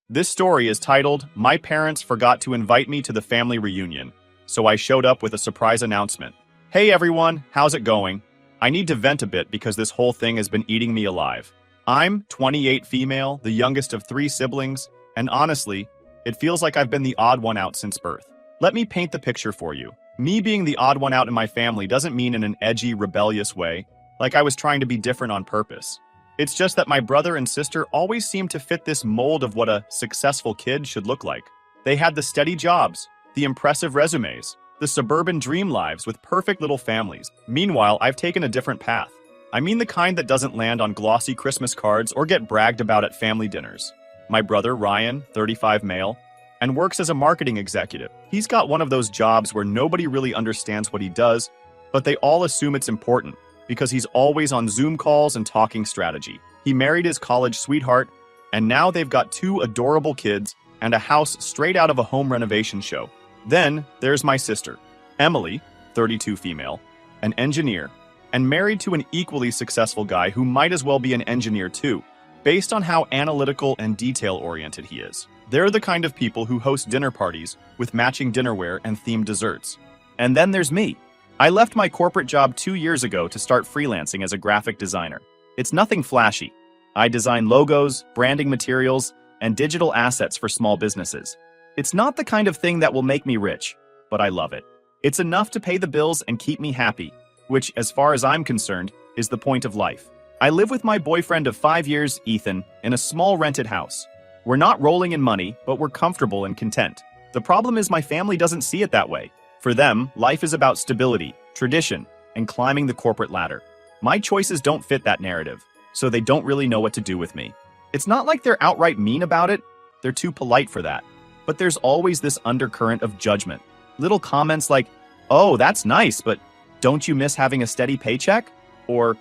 This story is titled, My Parents Forgot to Invite Me to the Family Reunion, so I showed up with a surprise announcement. Hey everyone, how's it going? I need to vent a bit because this whole thing has been eating me alive. I'm 28 female, the youngest of 3 siblings, and honestly, it feels like I've been the odd one out since birth. Let me paint the picture for you. Me being the odd one out in my family doesn't mean in an edgy, rebellious way, like I was trying to be different on purpose. It's just that my brother and sister always seemed to fit this mold of what a successful kid should look like. They had the steady jobs, the impressive resumes, the suburban dream lives with perfect little families. Meanwhile, I've taken a different path. I mean the kind that doesn't land on glossy Christmas cards or get bragged about at family dinners. My brother, Ryan, 35 male, and works as a marketing executive. He's got one of those jobs where nobody really understands what he does, but they all assume it's important, because he's always on Zoom calls and talking strategy. He married his college sweetheart, and now they've got 2 adorable kids and a house straight out of a home renovation show. Then there's my sister, Emily, 32 female, an engineer, and married to an equally successful guy who might as well be an engineer too, based on how analytical and detail-oriented he is. They're the kind of people who host dinner parties with matching dinnerware and themed desserts. And then there's me. I left my corporate job 2 years ago to start freelancing as a graphic designer. It's nothing flashy. I design logos, branding materials, and digital assets for small businesses. It's not the kind of thing that will make me rich, but I love it. It's enough to pay the bills and keep me happy, which, as far as I'm concerned, is the point of life. I live with my boyfriend of 5 years, Ethan, in a small rented house. We're not rolling in money, but we're comfortable and content. The problem is my family doesn't see it that way. For them, life is about stability, tradition, and climbing the corporate ladder. My choices don't fit that narrative, so they don't really know what to do with me. It's not like they're outright mean about it, they're too polite for that. But there's always this undercurrent of judgment. Little comments like, oh, that's nice, but don't you miss having a steady paycheck? Or,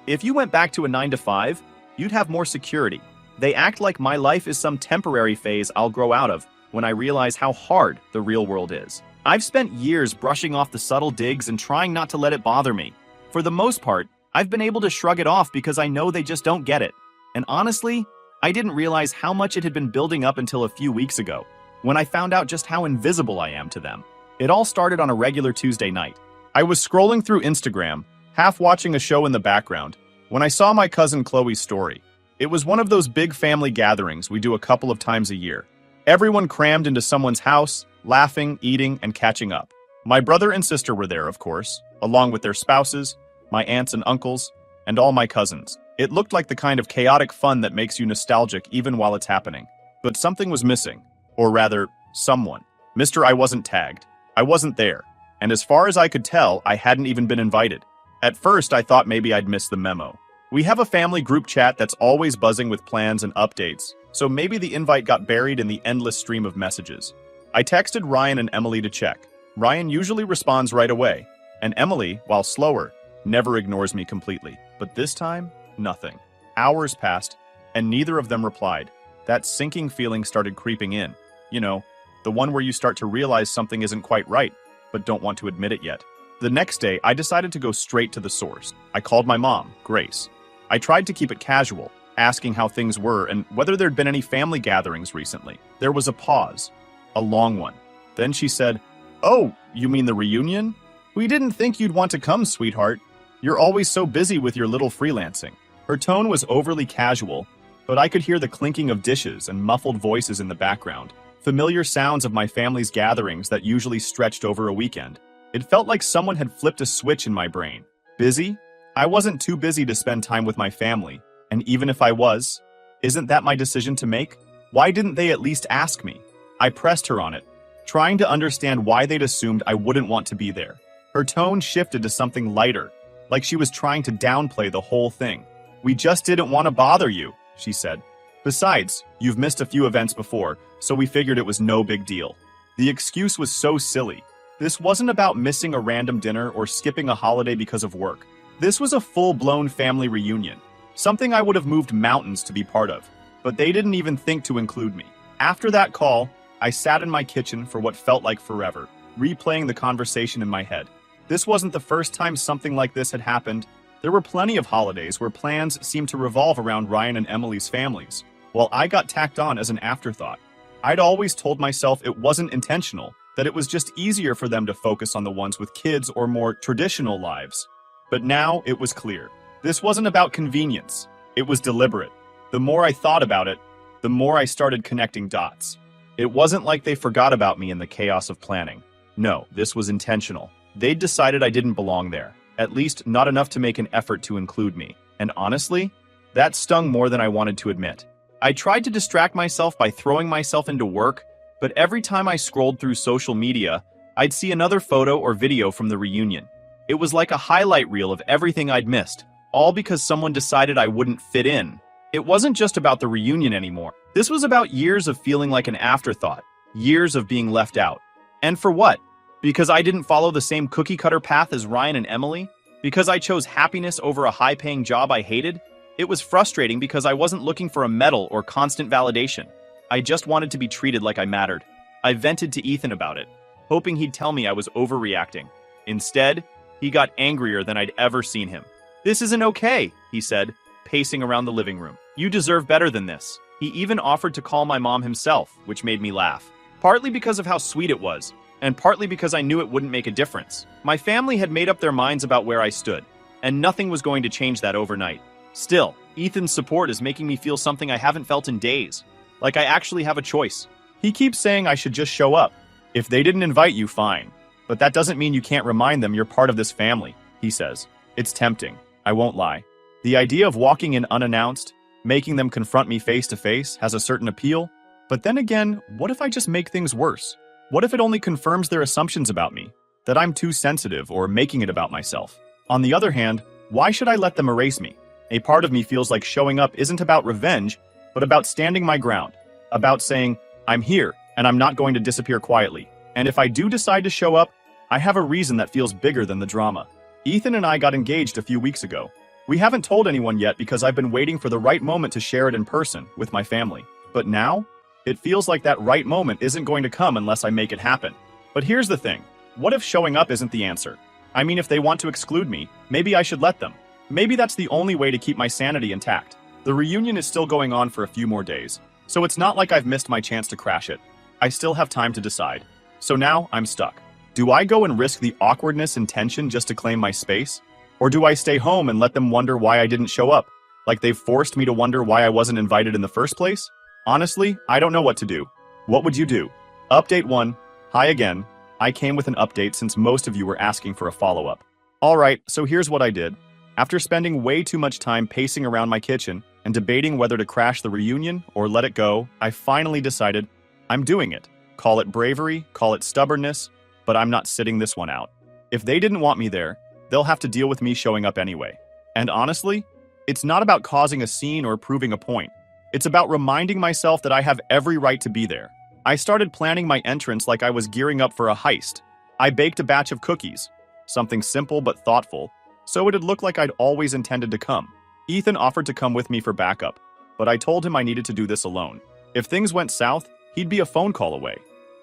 if you went back to a 9-to-5, you'd have more security. They act like my life is some temporary phase I'll grow out of when I realize how hard the real world is. I've spent years brushing off the subtle digs and trying not to let it bother me. For the most part, I've been able to shrug it off because I know they just don't get it. And honestly, I didn't realize how much it had been building up until a few weeks ago, when I found out just how invisible I am to them. It all started on a regular Tuesday night. I was scrolling through Instagram, half watching a show in the background, when I saw my cousin Chloe's story. It was one of those big family gatherings we do a couple of times a year. Everyone crammed into someone's house, laughing, eating, and catching up. My brother and sister were there, of course, along with their spouses, my aunts and uncles, and all my cousins. It looked like the kind of chaotic fun that makes you nostalgic even while it's happening. But something was missing. Or rather, someone. I wasn't tagged. I wasn't there. And as far as I could tell, I hadn't even been invited. At first, I thought maybe I'd missed the memo. We have a family group chat that's always buzzing with plans and updates, so maybe the invite got buried in the endless stream of messages. I texted Ryan and Emily to check. Ryan usually responds right away, and Emily, while slower, never ignores me completely. But this time, nothing. Hours passed, and neither of them replied. That sinking feeling started creeping in. The one where you start to realize something isn't quite right, but don't want to admit it yet. The next day, I decided to go straight to the source. I called my mom, Grace. I tried to keep it casual, asking how things were and whether there'd been any family gatherings recently. There was a pause. A long one. Then she said, "Oh, you mean the reunion? We didn't think you'd want to come, sweetheart. You're always so busy with your little freelancing." Her tone was overly casual, but I could hear the clinking of dishes and muffled voices in the background, familiar sounds of my family's gatherings that usually stretched over a weekend. It felt like someone had flipped a switch in my brain. Busy? I wasn't too busy to spend time with my family, and even if I was, isn't that my decision to make? Why didn't they at least ask me? I pressed her on it, trying to understand why they'd assumed I wouldn't want to be there. Her tone shifted to something lighter, like she was trying to downplay the whole thing. "We just didn't want to bother you," she said. "Besides, you've missed a few events before, so we figured it was no big deal." The excuse was so silly. This wasn't about missing a random dinner or skipping a holiday because of work. This was a full-blown family reunion, something I would have moved mountains to be part of, but they didn't even think to include me. After that call, I sat in my kitchen for what felt like forever, replaying the conversation in my head. This wasn't the first time something like this had happened. There were plenty of holidays where plans seemed to revolve around Ryan and Emily's families, while I got tacked on as an afterthought. I'd always told myself it wasn't intentional, that it was just easier for them to focus on the ones with kids or more traditional lives. But now it was clear. This wasn't about convenience. It was deliberate. The more I thought about it, the more I started connecting dots. It wasn't like they forgot about me in the chaos of planning. No, this was intentional. They'd decided I didn't belong there, at least not enough to make an effort to include me. And honestly, that stung more than I wanted to admit. I tried to distract myself by throwing myself into work, but every time I scrolled through social media, I'd see another photo or video from the reunion. It was like a highlight reel of everything I'd missed, all because someone decided I wouldn't fit in. It wasn't just about the reunion anymore. This was about years of feeling like an afterthought, years of being left out. And for what? Because I didn't follow the same cookie-cutter path as Ryan and Emily? Because I chose happiness over a high-paying job I hated? It was frustrating because I wasn't looking for a medal or constant validation. I just wanted to be treated like I mattered. I vented to Ethan about it, hoping he'd tell me I was overreacting. Instead, he got angrier than I'd ever seen him. "This isn't okay," he said, pacing around the living room. "You deserve better than this." He even offered to call my mom himself, which made me laugh. Partly because of how sweet it was, and partly because I knew it wouldn't make a difference. My family had made up their minds about where I stood, and nothing was going to change that overnight. Still, Ethan's support is making me feel something I haven't felt in days. Like I actually have a choice. He keeps saying I should just show up. If they didn't invite you, fine. But that doesn't mean you can't remind them you're part of this family, he says. It's tempting, I won't lie. The idea of walking in unannounced, making them confront me face to face, has a certain appeal. But then again, what if I just make things worse? What if it only confirms their assumptions about me? That I'm too sensitive or making it about myself? On the other hand, why should I let them erase me? A part of me feels like showing up isn't about revenge, but about standing my ground. About saying, I'm here, and I'm not going to disappear quietly. And if I do decide to show up, I have a reason that feels bigger than the drama. Ethan and I got engaged a few weeks ago. We haven't told anyone yet because I've been waiting for the right moment to share it in person with my family. But now, it feels like that right moment isn't going to come unless I make it happen. But here's the thing. What if showing up isn't the answer? I mean, if they want to exclude me, maybe I should let them. Maybe that's the only way to keep my sanity intact. The reunion is still going on for a few more days, so it's not like I've missed my chance to crash it. I still have time to decide. So now I'm stuck. Do I go and risk the awkwardness and tension just to claim my space? Or do I stay home and let them wonder why I didn't show up? Like they've forced me to wonder why I wasn't invited in the first place? Honestly, I don't know what to do. What would you do? Update 1. Hi again. I came with an update since most of you were asking for a follow-up. Alright, so here's what I did. After spending way too much time pacing around my kitchen and debating whether to crash the reunion or let it go, I finally decided I'm doing it. Call it bravery, call it stubbornness, but I'm not sitting this one out. If they didn't want me there, they'll have to deal with me showing up anyway. And honestly, it's not about causing a scene or proving a point. It's about reminding myself that I have every right to be there. I started planning my entrance like I was gearing up for a heist. I baked a batch of cookies, something simple but thoughtful, so it'd look like I'd always intended to come. Ethan offered to come with me for backup, but I told him I needed to do this alone. If things went south, he'd be a phone call away.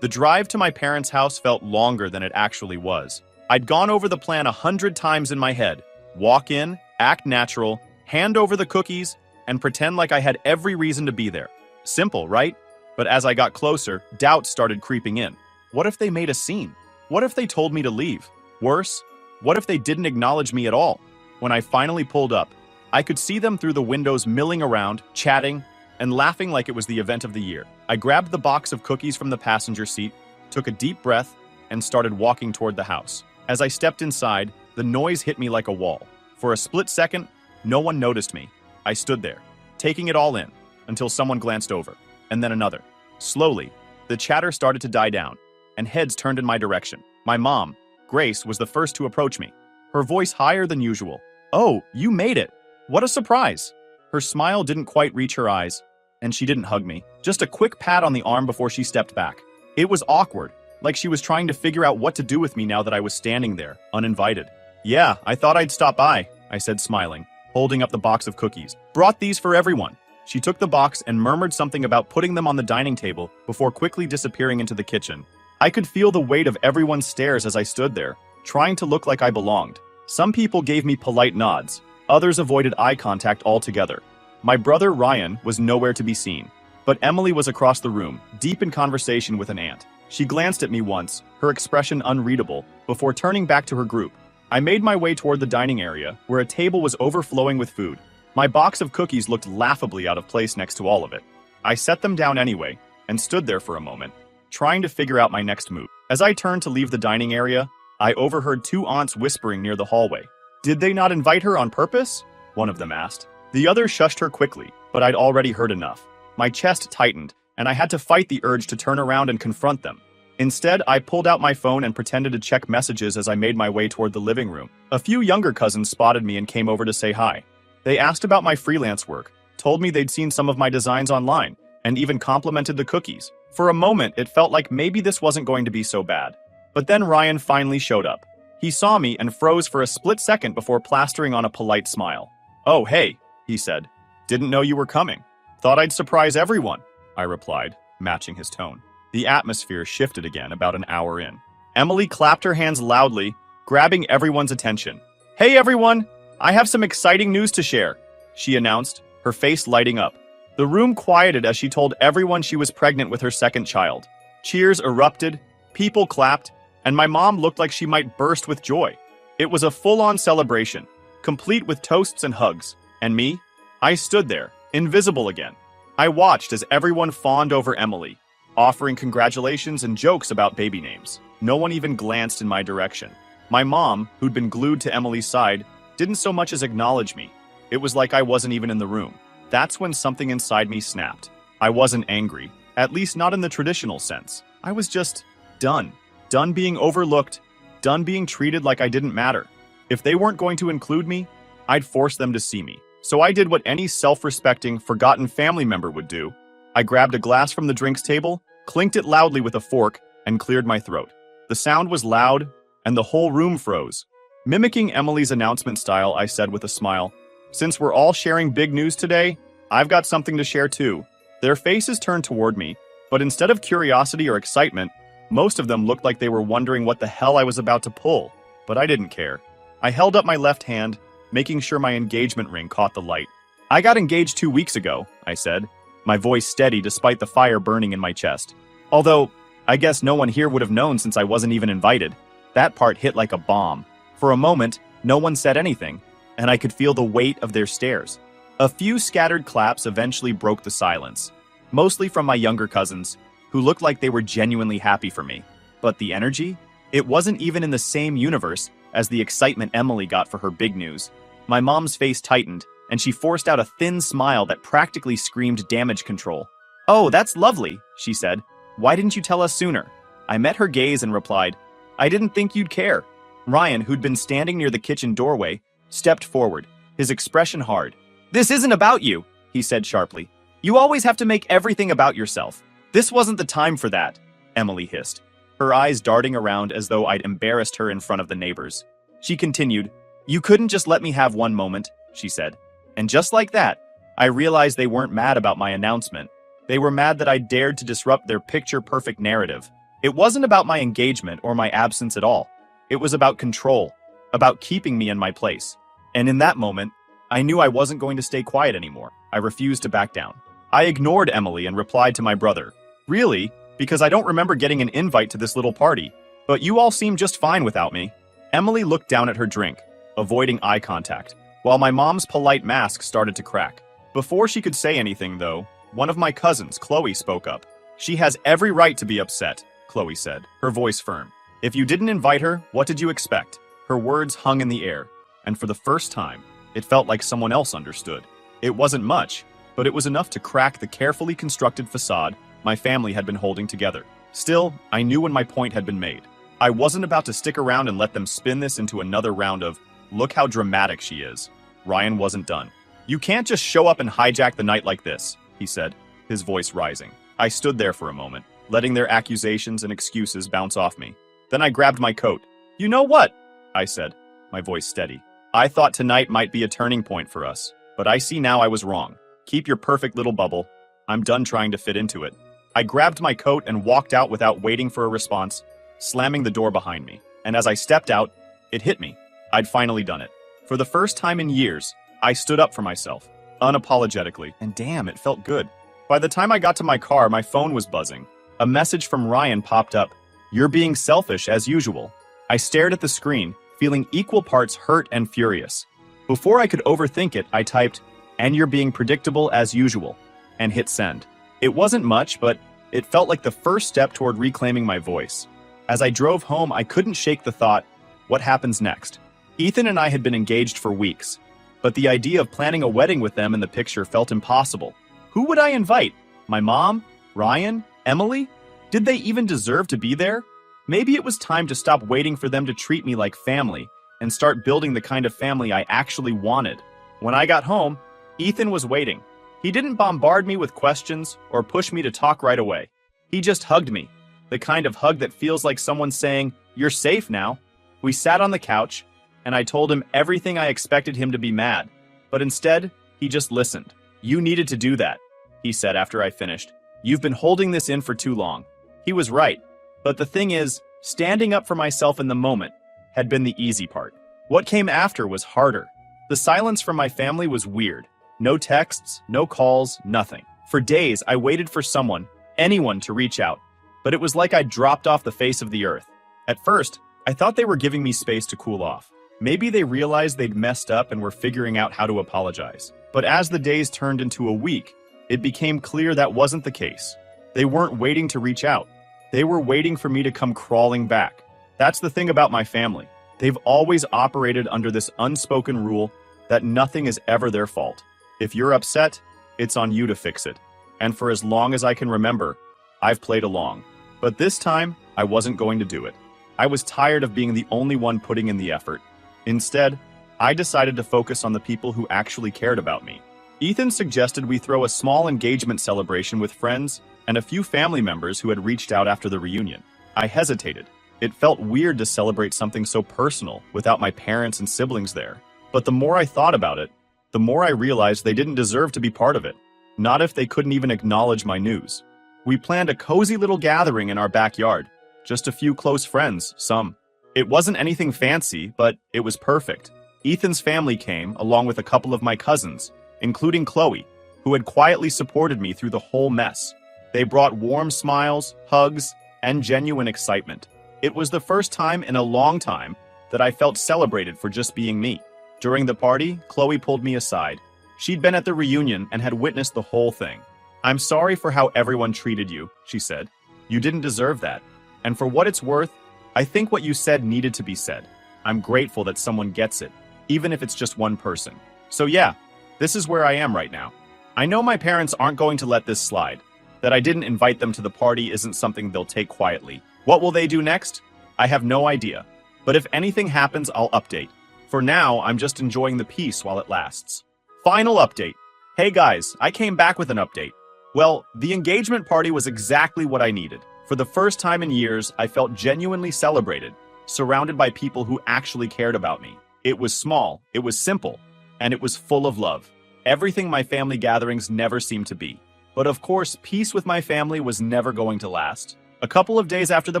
The drive to my parents' house felt longer than it actually was. I'd gone over the plan 100 times in my head. Walk in, act natural, hand over the cookies, and pretend like I had every reason to be there. Simple, right? But as I got closer, doubts started creeping in. What if they made a scene? What if they told me to leave? Worse, what if they didn't acknowledge me at all? When I finally pulled up, I could see them through the windows milling around, chatting, and laughing like it was the event of the year. I grabbed the box of cookies from the passenger seat, took a deep breath, and started walking toward the house. As I stepped inside, the noise hit me like a wall. For a split second, no one noticed me. I stood there, taking it all in, until someone glanced over, and then another. Slowly, the chatter started to die down, and heads turned in my direction. My mom, Grace, was the first to approach me, her voice higher than usual. "Oh, you made it! What a surprise!" Her smile didn't quite reach her eyes, and she didn't hug me. Just a quick pat on the arm before she stepped back. It was awkward, like she was trying to figure out what to do with me now that I was standing there, uninvited. "Yeah, I thought I'd stop by," I said, smiling, holding up the box of cookies. "Brought these for everyone." She took the box and murmured something about putting them on the dining table before quickly disappearing into the kitchen. I could feel the weight of everyone's stares as I stood there, trying to look like I belonged. Some people gave me polite nods, others avoided eye contact altogether. My brother Ryan was nowhere to be seen, but Emily was across the room, deep in conversation with an aunt. She glanced at me once, her expression unreadable, before turning back to her group. I made my way toward the dining area, where a table was overflowing with food. My box of cookies looked laughably out of place next to all of it. I set them down anyway, and stood there for a moment, trying to figure out my next move. As I turned to leave the dining area, I overheard two aunts whispering near the hallway. "Did they not invite her on purpose?" one of them asked. The other shushed her quickly, but I'd already heard enough. My chest tightened, and I had to fight the urge to turn around and confront them. Instead, I pulled out my phone and pretended to check messages as I made my way toward the living room. A few younger cousins spotted me and came over to say hi. They asked about my freelance work, told me they'd seen some of my designs online, and even complimented the cookies. For a moment, it felt like maybe this wasn't going to be so bad. But then Ryan finally showed up. He saw me and froze for a split second before plastering on a polite smile. "Oh, hey," he said. "Didn't know you were coming. Thought I'd surprise everyone," I replied, matching his tone. The atmosphere shifted again about an hour in. Emily clapped her hands loudly, grabbing everyone's attention. "Hey everyone, I have some exciting news to share," she announced, her face lighting up. The room quieted as she told everyone she was pregnant with her second child. Cheers erupted, people clapped, and my mom looked like she might burst with joy. It was a full-on celebration, complete with toasts and hugs. And me? I stood there, invisible again. I watched as everyone fawned over Emily, offering congratulations and jokes about baby names. No one even glanced in my direction. My mom, who'd been glued to Emily's side, didn't so much as acknowledge me. It was like I wasn't even in the room. That's when something inside me snapped. I wasn't angry, at least not in the traditional sense. I was just done. Done being overlooked, done being treated like I didn't matter. If they weren't going to include me, I'd force them to see me. So I did what any self-respecting, forgotten family member would do. I grabbed a glass from the drinks table, clinked it loudly with a fork, and cleared my throat. The sound was loud, and the whole room froze. Mimicking Emily's announcement style, I said with a smile, "Since we're all sharing big news today, I've got something to share too." Their faces turned toward me, but instead of curiosity or excitement, most of them looked like they were wondering what the hell I was about to pull. But I didn't care. I held up my left hand, making sure my engagement ring caught the light. "I got engaged 2 weeks ago," I said, my voice steady despite the fire burning in my chest. Although, I guess no one here would have known since I wasn't even invited. That part hit like a bomb. For a moment, no one said anything, and I could feel the weight of their stares. A few scattered claps eventually broke the silence, mostly from my younger cousins, who looked like they were genuinely happy for me. But the energy? It wasn't even in the same universe as the excitement Emily got for her big news. My mom's face tightened, and she forced out a thin smile that practically screamed damage control. "Oh, that's lovely," she said. "Why didn't you tell us sooner?" I met her gaze and replied, "I didn't think you'd care." Ryan, who'd been standing near the kitchen doorway, stepped forward, his expression hard. "This isn't about you," he said sharply. "You always have to make everything about yourself. This wasn't the time for that," Emily hissed, her eyes darting around as though I'd embarrassed her in front of the neighbors. She continued, "You couldn't just let me have one moment," she said. And just like that, I realized they weren't mad about my announcement. They were mad that I dared to disrupt their picture-perfect narrative. It wasn't about my engagement or my absence at all. It was about control, about keeping me in my place. And in that moment, I knew I wasn't going to stay quiet anymore. I refused to back down. I ignored Emily and replied to my brother, "Really? Because I don't remember getting an invite to this little party. But you all seem just fine without me." Emily looked down at her drink, avoiding eye contact, while my mom's polite mask started to crack. Before she could say anything, though, one of my cousins, Chloe, spoke up. "She has every right to be upset," Chloe said, her voice firm. "If you didn't invite her, what did you expect?" Her words hung in the air, and for the first time, it felt like someone else understood. It wasn't much, but it was enough to crack the carefully constructed facade my family had been holding together. Still, I knew when my point had been made. I wasn't about to stick around and let them spin this into another round of, "Look how dramatic she is." Ryan wasn't done. "You can't just show up and hijack the night like this," he said, his voice rising. I stood there for a moment, letting their accusations and excuses bounce off me. Then I grabbed my coat. "You know what?" I said, my voice steady. "I thought tonight might be a turning point for us, but I see now I was wrong. Keep your perfect little bubble. I'm done trying to fit into it." I grabbed my coat and walked out without waiting for a response, slamming the door behind me. And as I stepped out, it hit me. I'd finally done it. For the first time in years, I stood up for myself. unapologetically, and damn, it felt good. By the time I got to my car, my phone was buzzing. A message from Ryan popped up. "You're being selfish as usual." I stared at the screen, feeling equal parts hurt and furious. Before I could overthink it, I typed, "And you're being predictable as usual," and hit send. It wasn't much, but it felt like the first step toward reclaiming my voice. As I drove home, I couldn't shake the thought, what happens next? Ethan and I had been engaged for weeks, but the idea of planning a wedding with them in the picture felt impossible. Who would I invite? My mom? Ryan? Emily? Did they even deserve to be there? Maybe it was time to stop waiting for them to treat me like family and start building the kind of family I actually wanted. When I got home, Ethan was waiting. He didn't bombard me with questions or push me to talk right away. He just hugged me, the kind of hug that feels like someone saying, "You're safe now." We sat on the couch, and I told him everything I expected him to be mad. But instead, he just listened. "You needed to do that," he said after I finished. "You've been holding this in for too long." He was right. But the thing is, standing up for myself in the moment had been the easy part. What came after was harder. The silence from my family was weird. No texts, no calls, nothing. For days, I waited for someone, anyone, to reach out. But it was like I dropped off the face of the earth. At first, I thought they were giving me space to cool off. Maybe they realized they'd messed up and were figuring out how to apologize. But as the days turned into a week, it became clear that wasn't the case. They weren't waiting to reach out. They were waiting for me to come crawling back. That's the thing about my family. They've always operated under this unspoken rule that nothing is ever their fault. If you're upset, it's on you to fix it. And for as long as I can remember, I've played along. But this time, I wasn't going to do it. I was tired of being the only one putting in the effort. Instead, I decided to focus on the people who actually cared about me. Ethan suggested we throw a small engagement celebration with friends and a few family members who had reached out after the reunion. I hesitated. It felt weird to celebrate something so personal without my parents and siblings there. But the more I thought about it, the more I realized they didn't deserve to be part of it. Not if they couldn't even acknowledge my news. We planned a cozy little gathering in our backyard. Just a few close friends, some. It wasn't anything fancy, but it was perfect. Ethan's family came, along with a couple of my cousins, including Chloe, who had quietly supported me through the whole mess. They brought warm smiles, hugs, and genuine excitement. It was the first time in a long time that I felt celebrated for just being me. During the party, Chloe pulled me aside. She'd been at the reunion and had witnessed the whole thing. "I'm sorry for how everyone treated you," she said. "You didn't deserve that. And for what it's worth, I think what you said needed to be said. I'm grateful that someone gets it, even if it's just one person. So yeah, this is where I am right now. I know my parents aren't going to let this slide. That I didn't invite them to the party isn't something they'll take quietly. What will they do next? I have no idea. But if anything happens, I'll update. For now, I'm just enjoying the peace while it lasts." Final update. Hey guys, I came back with an update. Well, the engagement party was exactly what I needed. For the first time in years, I felt genuinely celebrated, surrounded by people who actually cared about me. It was small, it was simple, and it was full of love. Everything my family gatherings never seemed to be. But of course, peace with my family was never going to last. A couple of days after the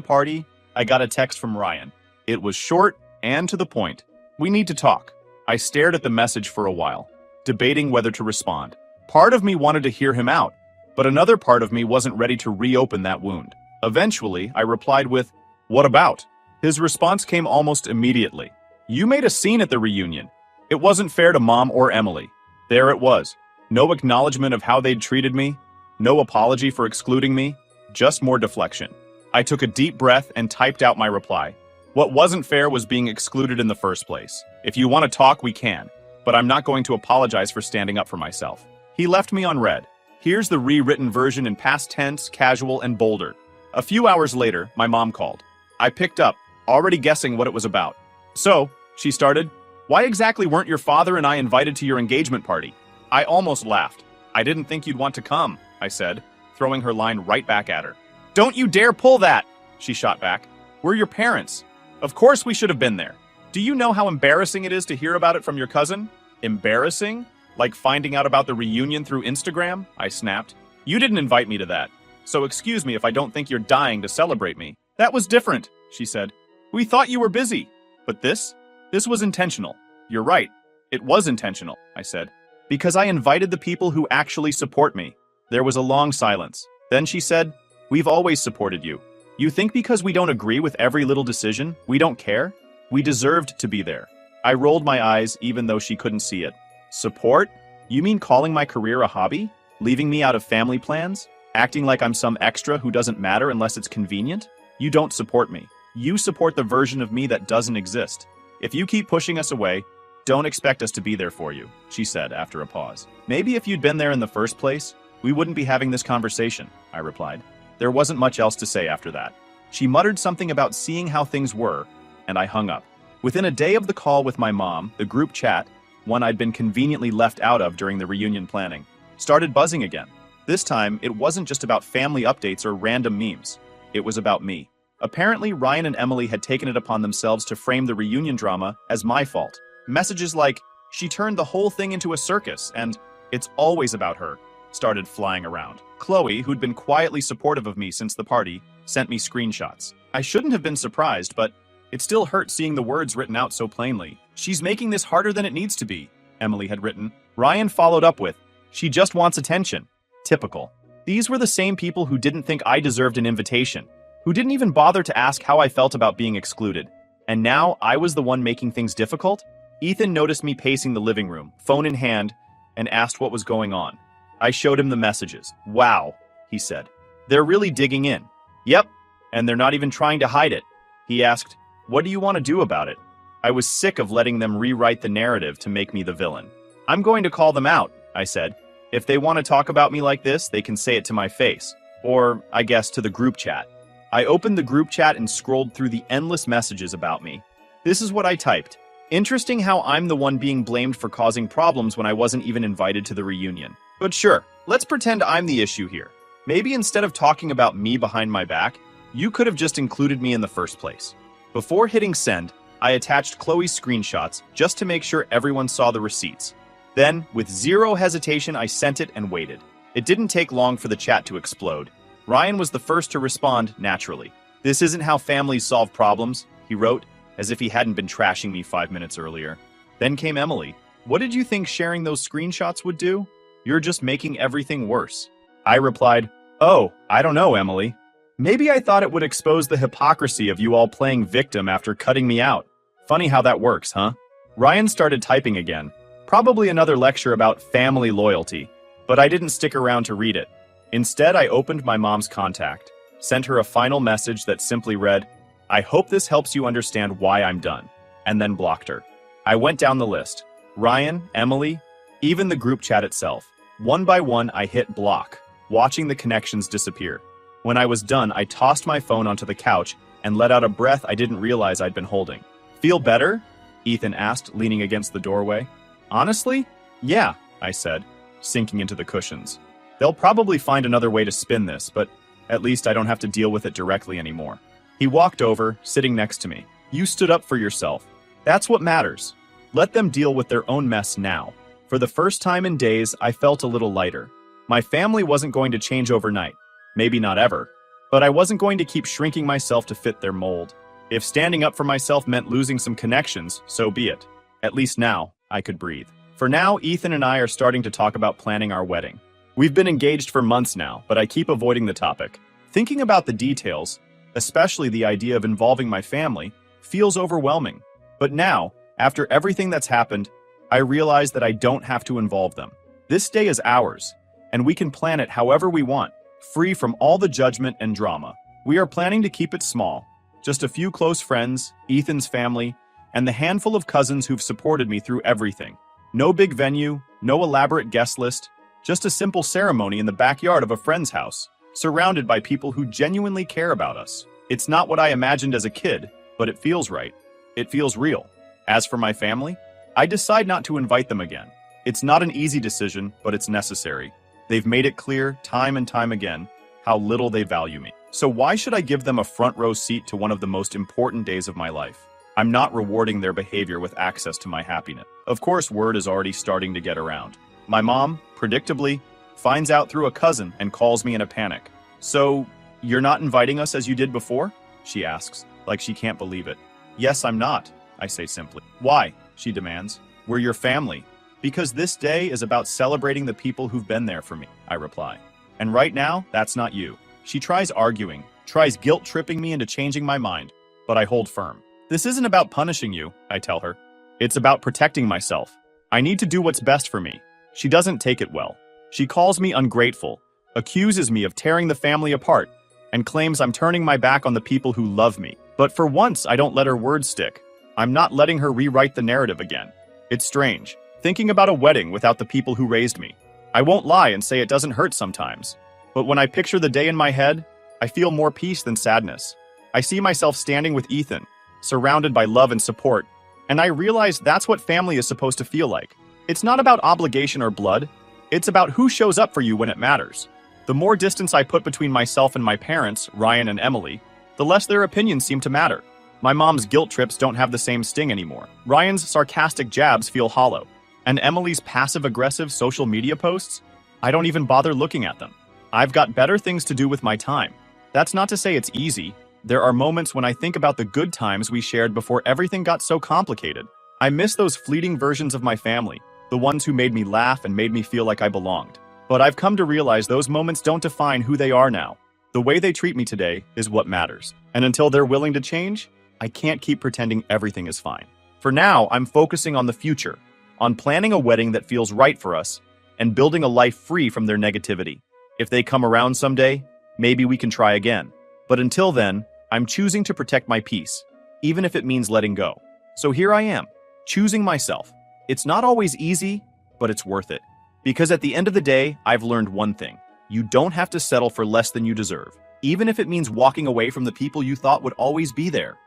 party, I got a text from Ryan. It was short and to the point. "We need to talk." I stared at the message for a while, debating whether to respond. Part of me wanted to hear him out, but another part of me wasn't ready to reopen that wound. Eventually, I replied with, "What about?" His response came almost immediately. "You made a scene at the reunion. It wasn't fair to Mom or Emily." There it was. No acknowledgement of how they'd treated me. No apology for excluding me. Just more deflection. I took a deep breath and typed out my reply. What wasn't fair was being excluded in the first place. If you want to talk, we can. But I'm not going to apologize for standing up for myself. He left me on read. Here's the rewritten version in past tense, casual, and bolder. A few hours later, my mom called. I picked up, already guessing what it was about. "So," she started, "why exactly weren't your father and I invited to your engagement party?" I almost laughed. "I didn't think you'd want to come," I said, throwing her line right back at her. "Don't you dare pull that!" she shot back. "We're your parents. Of course we should have been there. Do you know how embarrassing it is to hear about it from your cousin?" "Embarrassing? Like finding out about the reunion through Instagram?" I snapped. "You didn't invite me to that. So excuse me if I don't think you're dying to celebrate me." "That was different," she said. "We thought you were busy. But this was intentional." "You're right. It was intentional," I said. Because I invited the people who actually support me. There was a long silence. Then she said, "We've always supported you. You think because we don't agree with every little decision, we don't care? We deserved to be there." I rolled my eyes even though she couldn't see it. Support? You mean calling my career a hobby? Leaving me out of family plans? Acting like I'm some extra who doesn't matter unless it's convenient? You don't support me. You support the version of me that doesn't exist. If you keep pushing us away, don't expect us to be there for you, she said after a pause. Maybe if you'd been there in the first place, we wouldn't be having this conversation, I replied. There wasn't much else to say after that. She muttered something about seeing how things were, and I hung up. Within a day of the call with my mom, the group chat, one I'd been conveniently left out of during the reunion planning, started buzzing again. This time, it wasn't just about family updates or random memes. It was about me. Apparently, Ryan and Emily had taken it upon themselves to frame the reunion drama as my fault. Messages like, "She turned the whole thing into a circus," and "It's always about her," started flying around. Chloe, who'd been quietly supportive of me since the party, sent me screenshots. I shouldn't have been surprised, but it still hurt seeing the words written out so plainly. "She's making this harder than it needs to be," Emily had written. Ryan followed up with, "She just wants attention." Typical. These were the same people who didn't think I deserved an invitation, who didn't even bother to ask how I felt about being excluded. And now I was the one making things difficult? Ethan noticed me pacing the living room, phone in hand, and asked what was going on. I showed him the messages. "Wow," he said. "They're really digging in." "Yep, and they're not even trying to hide it." He asked, "What do you want to do about it?" I was sick of letting them rewrite the narrative to make me the villain. "I'm going to call them out," I said. "If they want to talk about me like this, they can say it to my face. Or, I guess, to the group chat." I opened the group chat and scrolled through the endless messages about me. This is what I typed. "Interesting how I'm the one being blamed for causing problems when I wasn't even invited to the reunion. But sure, let's pretend I'm the issue here. Maybe instead of talking about me behind my back, you could have just included me in the first place." Before hitting send, I attached Chloe's screenshots just to make sure everyone saw the receipts. Then, with zero hesitation, I sent it and waited. It didn't take long for the chat to explode. Ryan was the first to respond naturally. "This isn't how families solve problems," he wrote, as if he hadn't been trashing me 5 minutes earlier. Then came Emily. "What did you think sharing those screenshots would do? You're just making everything worse." I replied, "Oh, I don't know, Emily. Maybe I thought it would expose the hypocrisy of you all playing victim after cutting me out. Funny how that works, huh?" Ryan started typing again. Probably another lecture about family loyalty, but I didn't stick around to read it. Instead, I opened my mom's contact, sent her a final message that simply read, "I hope this helps you understand why I'm done," and then blocked her. I went down the list. Ryan, Emily, even the group chat itself. One by one, I hit block, watching the connections disappear. When I was done, I tossed my phone onto the couch and let out a breath I didn't realize I'd been holding. "Feel better?" Ethan asked, leaning against the doorway. "Honestly? Yeah," I said, sinking into the cushions. "They'll probably find another way to spin this, but at least I don't have to deal with it directly anymore." He walked over, sitting next to me. "You stood up for yourself. That's what matters. Let them deal with their own mess now." For the first time in days, I felt a little lighter. My family wasn't going to change overnight. Maybe not ever. But I wasn't going to keep shrinking myself to fit their mold. If standing up for myself meant losing some connections, so be it. At least now, I could breathe. For now, Ethan and I are starting to talk about planning our wedding. We've been engaged for months now, but I keep avoiding the topic. Thinking about the details, especially the idea of involving my family, feels overwhelming. But now, after everything that's happened, I realize that I don't have to involve them. This day is ours, and we can plan it however we want, free from all the judgment and drama. We are planning to keep it small. Just a few close friends, Ethan's family, and the handful of cousins who've supported me through everything. No big venue, no elaborate guest list, just a simple ceremony in the backyard of a friend's house, surrounded by people who genuinely care about us. It's not what I imagined as a kid, but it feels right. It feels real. As for my family, I decide not to invite them again. It's not an easy decision, but it's necessary. They've made it clear, time and time again, how little they value me. So why should I give them a front row seat to one of the most important days of my life? I'm not rewarding their behavior with access to my happiness. Of course, word is already starting to get around. My mom, predictably, finds out through a cousin and calls me in a panic. "So, you're not inviting us as you did before?" she asks, like she can't believe it. "Yes, I'm not," I say simply. "Why?" she demands. "We're your family. Because this day is about celebrating the people who've been there for me, I reply. And right now, that's not you. She tries arguing, tries guilt-tripping me into changing my mind, but I hold firm. This isn't about punishing you, I tell her. It's about protecting myself. I need to do what's best for me. She doesn't take it well. She calls me ungrateful, accuses me of tearing the family apart, and claims I'm turning my back on the people who love me. But for once, I don't let her words stick. I'm not letting her rewrite the narrative again. It's strange, thinking about a wedding without the people who raised me. I won't lie and say it doesn't hurt sometimes. But when I picture the day in my head, I feel more peace than sadness. I see myself standing with Ethan, surrounded by love and support, and I realize that's what family is supposed to feel like. It's not about obligation or blood. It's about who shows up for you when it matters. The more distance I put between myself and my parents, Ryan and Emily, the less their opinions seem to matter. My mom's guilt trips don't have the same sting anymore. Ryan's sarcastic jabs feel hollow. And Emily's passive-aggressive social media posts? I don't even bother looking at them. I've got better things to do with my time. That's not to say it's easy. There are moments when I think about the good times we shared before everything got so complicated. I miss those fleeting versions of my family, the ones who made me laugh and made me feel like I belonged. But I've come to realize those moments don't define who they are now. The way they treat me today is what matters. And until they're willing to change, I can't keep pretending everything is fine. For now, I'm focusing on the future, on planning a wedding that feels right for us, and building a life free from their negativity. If they come around someday, maybe we can try again. But until then, I'm choosing to protect my peace, even if it means letting go. So here I am, choosing myself. It's not always easy, but it's worth it. Because at the end of the day, I've learned one thing. You don't have to settle for less than you deserve, even if it means walking away from the people you thought would always be there.